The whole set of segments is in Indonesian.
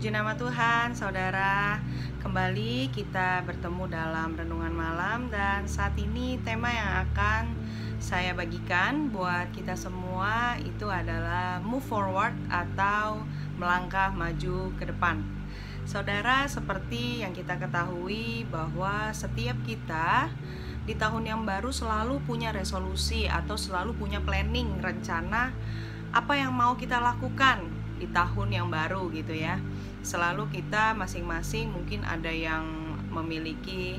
Puji nama Tuhan, saudara. Kembali kita bertemu dalam renungan malam. Dan saat ini tema yang akan saya bagikan buat kita semua itu adalah move forward atau melangkah maju ke depan. Saudara, seperti yang kita ketahui bahwa setiap kita di tahun yang baru selalu punya resolusi atau selalu punya planning, rencana apa yang mau kita lakukan di tahun yang baru gitu ya. Selalu kita masing-masing mungkin ada yang memiliki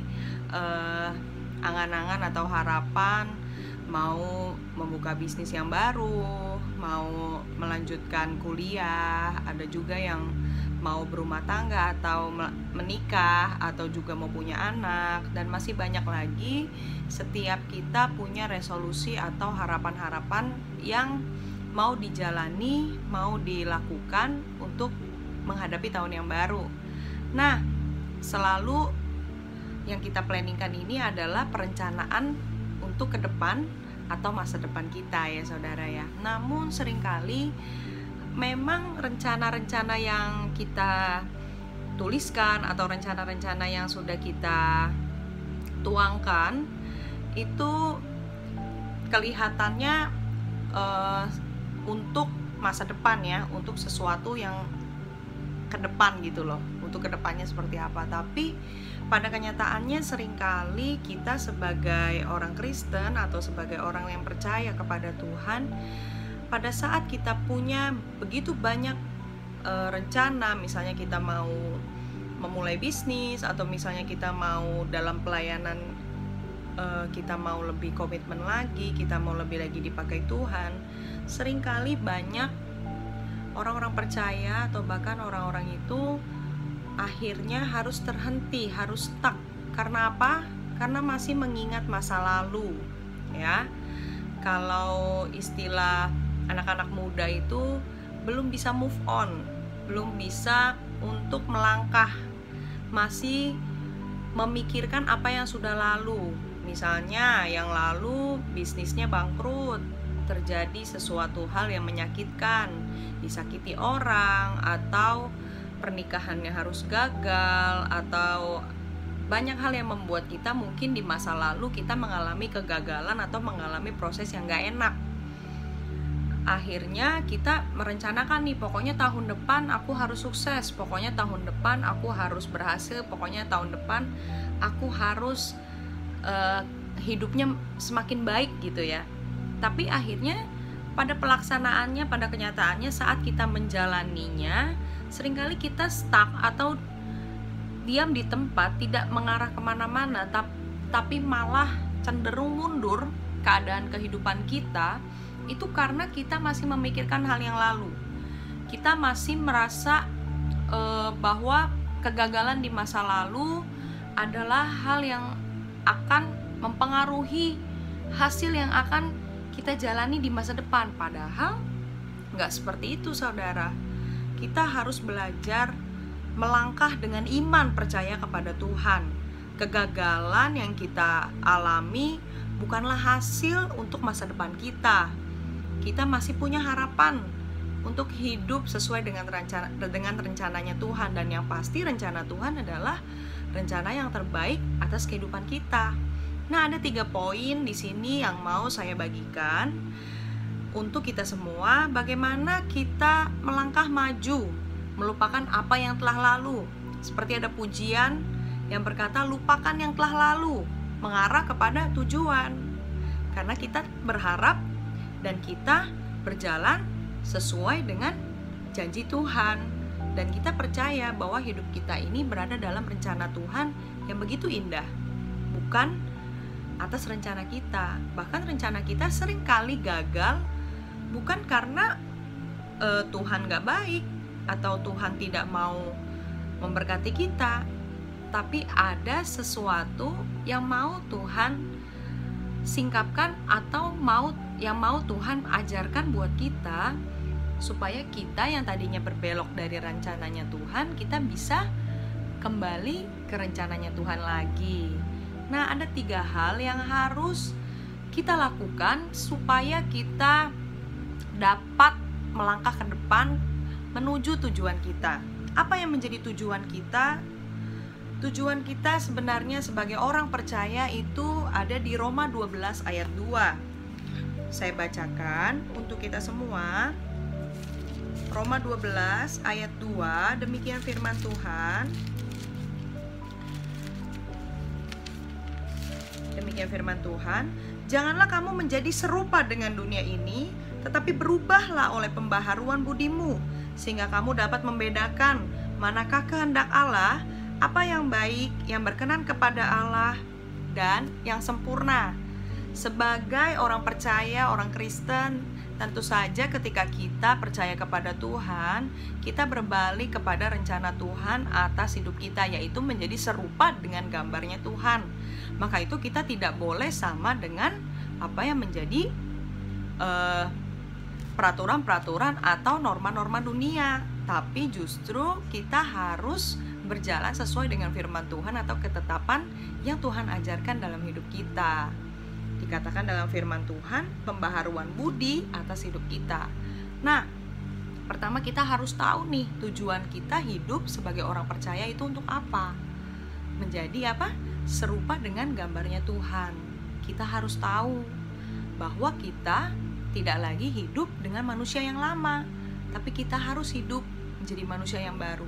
angan-angan atau harapan mau membuka bisnis yang baru, mau melanjutkan kuliah, ada juga yang mau berumah tangga atau menikah atau juga mau punya anak, dan masih banyak lagi. Setiap kita punya resolusi atau harapan-harapan yang mau dijalani, mau dilakukan untuk menghadapi tahun yang baru. Nah, selalu yang kita planningkan ini adalah perencanaan untuk ke depan atau masa depan kita ya saudara ya. Namun seringkali memang rencana-rencana yang kita tuliskan atau rencana-rencana yang sudah kita tuangkan itu kelihatannya untuk masa depan ya, untuk sesuatu yang ke depan gitu loh, untuk kedepannya seperti apa. Tapi pada kenyataannya seringkali kita sebagai orang Kristen atau sebagai orang yang percaya kepada Tuhan, pada saat kita punya begitu banyak rencana, misalnya kita mau memulai bisnis atau misalnya kita mau dalam pelayanan, kita mau lebih komitmen lagi, kita mau lebih lagi dipakai Tuhan, seringkali banyak orang-orang percaya atau bahkan orang-orang itu akhirnya harus terhenti, harus stuck. Karena apa? Karena masih mengingat masa lalu ya. Kalau istilah anak-anak muda itu belum bisa move on, belum bisa untuk melangkah, masih memikirkan apa yang sudah lalu. Misalnya yang lalu bisnisnya bangkrut, terjadi sesuatu hal yang menyakitkan, disakiti orang, atau pernikahannya harus gagal, atau banyak hal yang membuat kita mungkin di masa lalu kita mengalami kegagalan atau mengalami proses yang gak enak. Akhirnya kita merencanakan nih, pokoknya tahun depan aku harus sukses, pokoknya tahun depan aku harus berhasil, pokoknya tahun depan aku harus hidupnya semakin baik gitu ya. Tapi akhirnya pada pelaksanaannya, pada kenyataannya saat kita menjalaninya, seringkali kita stuck atau diam di tempat, tidak mengarah kemana-mana, tapi malah cenderung mundur keadaan kehidupan kita. Itu karena kita masih memikirkan hal yang lalu. Kita masih merasa bahwa kegagalan di masa lalu adalah hal yang akan mempengaruhi hasil yang akan kita jalani di masa depan. Padahal nggak seperti itu saudara. Kita harus belajar melangkah dengan iman, percaya kepada Tuhan. Kegagalan yang kita alami bukanlah hasil untuk masa depan kita. Kita masih punya harapan untuk hidup sesuai dengan rencananya Tuhan. Dan yang pasti rencana Tuhan adalah rencana yang terbaik atas kehidupan kita. Nah, ada 3 poin di sini yang mau saya bagikan untuk kita semua. Bagaimana kita melangkah maju, melupakan apa yang telah lalu. Seperti ada pujian yang berkata, lupakan yang telah lalu, mengarah kepada tujuan. Karena kita berharap dan kita berjalan sesuai dengan janji Tuhan. Dan kita percaya bahwa hidup kita ini berada dalam rencana Tuhan yang begitu indah, bukan atas rencana kita. Bahkan rencana kita seringkali gagal bukan karena Tuhan gak baik atau Tuhan tidak mau memberkati kita, tapi ada sesuatu yang mau Tuhan singkapkan atau yang mau Tuhan ajarkan buat kita, supaya kita yang tadinya berbelok dari rencananya Tuhan, kita bisa kembali ke rencananya Tuhan lagi. Nah, ada 3 hal yang harus kita lakukan supaya kita dapat melangkah ke depan menuju tujuan kita. Apa yang menjadi tujuan kita? Tujuan kita sebenarnya sebagai orang percaya itu ada di Roma 12 ayat 2. Saya bacakan untuk kita semua. Roma 12 ayat 2, demikian firman Tuhan. Demikian firman Tuhan, janganlah kamu menjadi serupa dengan dunia ini, tetapi berubahlah oleh pembaharuan budimu, sehingga kamu dapat membedakan manakah kehendak Allah, apa yang baik, yang berkenan kepada Allah, dan yang sempurna. Sebagai orang percaya, orang Kristen, tentu saja ketika kita percaya kepada Tuhan, kita berbalik kepada rencana Tuhan atas hidup kita, yaitu menjadi serupa dengan gambarnya Tuhan. Maka itu kita tidak boleh sama dengan apa yang menjadi peraturan-peraturan atau norma-norma dunia, tapi justru kita harus berjalan sesuai dengan firman Tuhan atau ketetapan yang Tuhan ajarkan dalam hidup kita. Dikatakan dalam firman Tuhan, pembaharuan budi atas hidup kita. Nah, pertama kita harus tahu nih, tujuan kita hidup sebagai orang percaya itu untuk apa? Menjadi apa? Serupa dengan gambarnya Tuhan. Kita harus tahu bahwa kita tidak lagi hidup dengan manusia yang lama, tapi kita harus hidup menjadi manusia yang baru.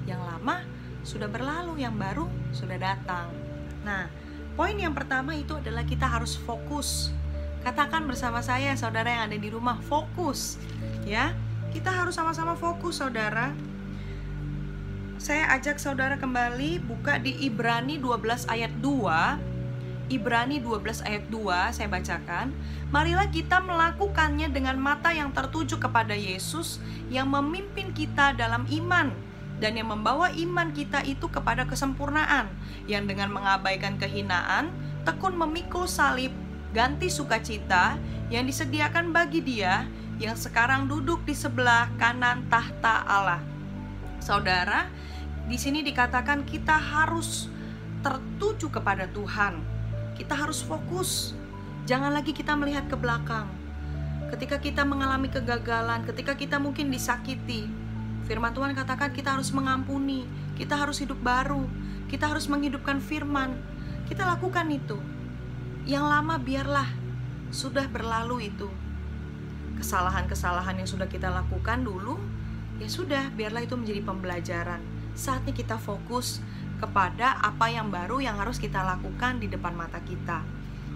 Yang lama sudah berlalu, yang baru sudah datang. Nah, poin yang pertama itu adalah kita harus fokus. Katakan bersama saya, saudara yang ada di rumah, fokus. Ya, kita harus sama-sama fokus, saudara. Saya ajak saudara kembali buka di Ibrani 12 ayat 2. Ibrani 12 ayat 2, saya bacakan. Marilah kita melakukannya dengan mata yang tertuju kepada Yesus yang memimpin kita dalam iman dan yang membawa iman kita itu kepada kesempurnaan, yang dengan mengabaikan kehinaan, tekun memikul salib, ganti sukacita yang disediakan bagi Dia yang sekarang duduk di sebelah kanan tahta Allah. Saudara, di sini dikatakan kita harus tertuju kepada Tuhan. Kita harus fokus. Jangan lagi kita melihat ke belakang. Ketika kita mengalami kegagalan, ketika kita mungkin disakiti, firman Tuhan katakan kita harus mengampuni, kita harus hidup baru, kita harus menghidupkan firman. Kita lakukan itu. Yang lama biarlah, sudah berlalu itu. Kesalahan-kesalahan yang sudah kita lakukan dulu, ya sudah, biarlah itu menjadi pembelajaran. Saatnya kita fokus kepada apa yang baru yang harus kita lakukan di depan mata kita.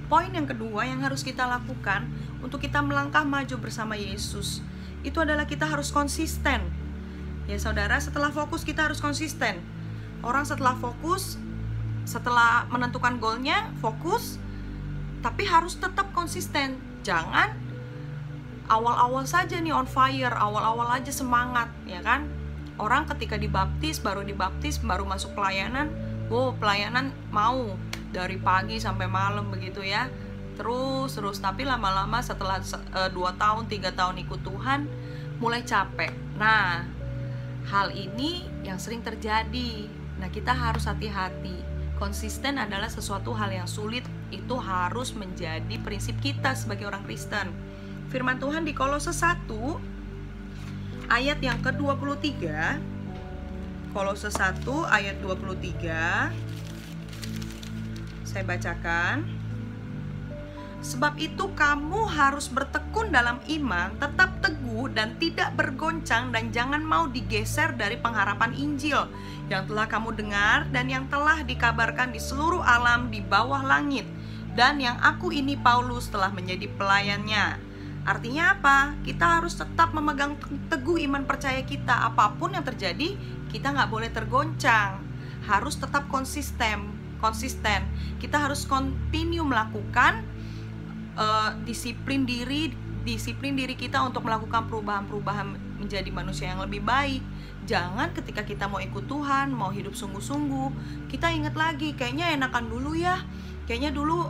Poin yang kedua yang harus kita lakukan untuk kita melangkah maju bersama Yesus, itu adalah kita harus konsisten. Ya saudara, setelah fokus kita harus konsisten. Orang setelah fokus, setelah menentukan goalnya, fokus, tapi harus tetap konsisten. Jangan awal-awal saja nih on fire, awal-awal aja semangat, ya kan? Orang ketika dibaptis, baru masuk pelayanan, pelayanan mau dari pagi sampai malam begitu ya, terus. Tapi lama-lama setelah 2 tahun, 3 tahun ikut Tuhan, mulai capek. Nah, hal ini yang sering terjadi. Nah, kita harus hati-hati. Konsisten adalah sesuatu hal yang sulit. Itu harus menjadi prinsip kita sebagai orang Kristen. Firman Tuhan di Kolose 1 ayat yang ke-23. Kolose 1 ayat 23. Saya bacakan. Sebab itu kamu harus bertekun dalam iman, tetap teguh dan tidak bergoncang, dan jangan mau digeser dari pengharapan Injil yang telah kamu dengar dan yang telah dikabarkan di seluruh alam di bawah langit, dan yang aku ini Paulus telah menjadi pelayannya. Artinya apa? Kita harus tetap memegang teguh iman percaya kita. Apapun yang terjadi, kita nggak boleh tergoncang. Harus tetap konsisten. Kita harus continue melakukan disiplin diri kita untuk melakukan perubahan-perubahan menjadi manusia yang lebih baik. Jangan ketika kita mau ikut Tuhan, mau hidup sungguh-sungguh, kita ingat lagi, kayaknya enakan dulu ya. Kayaknya dulu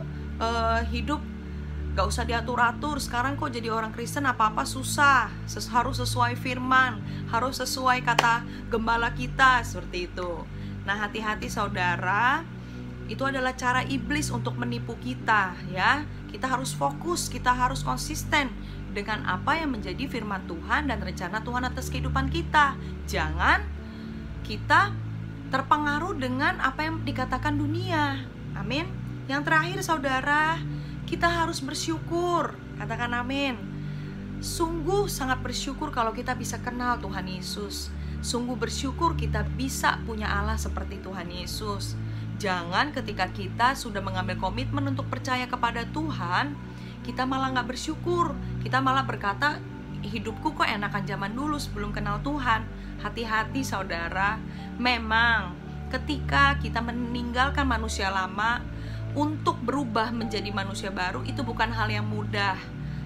hidup gak usah diatur-atur, sekarang kok jadi orang Kristen apa-apa susah. Harus sesuai firman, harus sesuai kata gembala kita, seperti itu. Nah, hati-hati saudara, itu adalah cara iblis untuk menipu kita ya. Kita harus fokus, kita harus konsisten dengan apa yang menjadi firman Tuhan dan rencana Tuhan atas kehidupan kita. Jangan kita terpengaruh dengan apa yang dikatakan dunia. Amin. Yang terakhir saudara, kita harus bersyukur. Katakan amin. Sungguh sangat bersyukur kalau kita bisa kenal Tuhan Yesus. Sungguh bersyukur kita bisa punya Allah seperti Tuhan Yesus. Jangan ketika kita sudah mengambil komitmen untuk percaya kepada Tuhan, kita malah gak bersyukur. Kita malah berkata, hidupku kok enakan zaman dulu sebelum kenal Tuhan. Hati-hati saudara. Memang ketika kita meninggalkan manusia lama untuk berubah menjadi manusia baru, itu bukan hal yang mudah.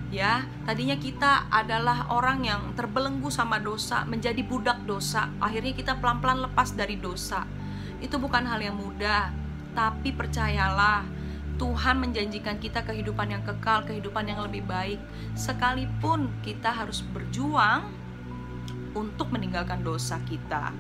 Ya, tadinya kita adalah orang yang terbelenggu sama dosa, menjadi budak dosa. Akhirnya kita pelan-pelan lepas dari dosa. Itu bukan hal yang mudah, tapi percayalah, Tuhan menjanjikan kita kehidupan yang kekal, kehidupan yang lebih baik. Sekalipun kita harus berjuang untuk meninggalkan dosa kita.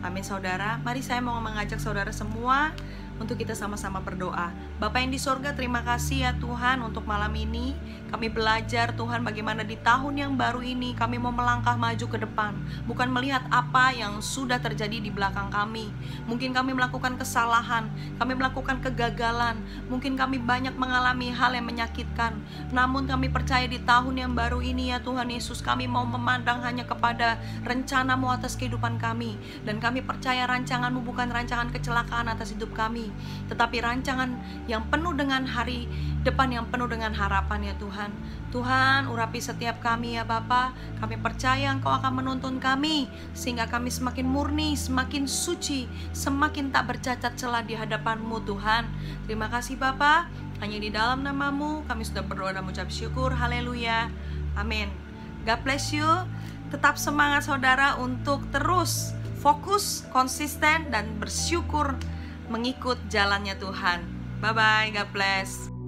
Amin saudara. Mari saya mau mengajak saudara semua untuk kita sama-sama berdoa. Bapa yang di sorga, terima kasih ya Tuhan untuk malam ini. Kami belajar Tuhan bagaimana di tahun yang baru ini kami mau melangkah maju ke depan. Bukan melihat apa yang sudah terjadi di belakang kami. Mungkin kami melakukan kesalahan, kami melakukan kegagalan. Mungkin kami banyak mengalami hal yang menyakitkan. Namun kami percaya di tahun yang baru ini ya Tuhan Yesus, kami mau memandang hanya kepada rencana-Mu atas kehidupan kami. Dan kami percaya rancangan-Mu bukan rancangan kecelakaan atas hidup kami, tetapi rancangan yang penuh dengan hari depan, yang penuh dengan harapan ya Tuhan. Tuhan, urapi setiap kami ya Bapa. Kami percaya Engkau akan menuntun kami, sehingga kami semakin murni, semakin suci, semakin tak bercacat celah di hadapan-Mu Tuhan. Terima kasih Bapa. Hanya di dalam nama-Mu kami sudah berdoa dan mengucap syukur. Haleluya. Amin. God bless you. Tetap semangat saudara untuk terus fokus, konsisten, dan bersyukur mengikut jalannya Tuhan. Bye-bye, God bless.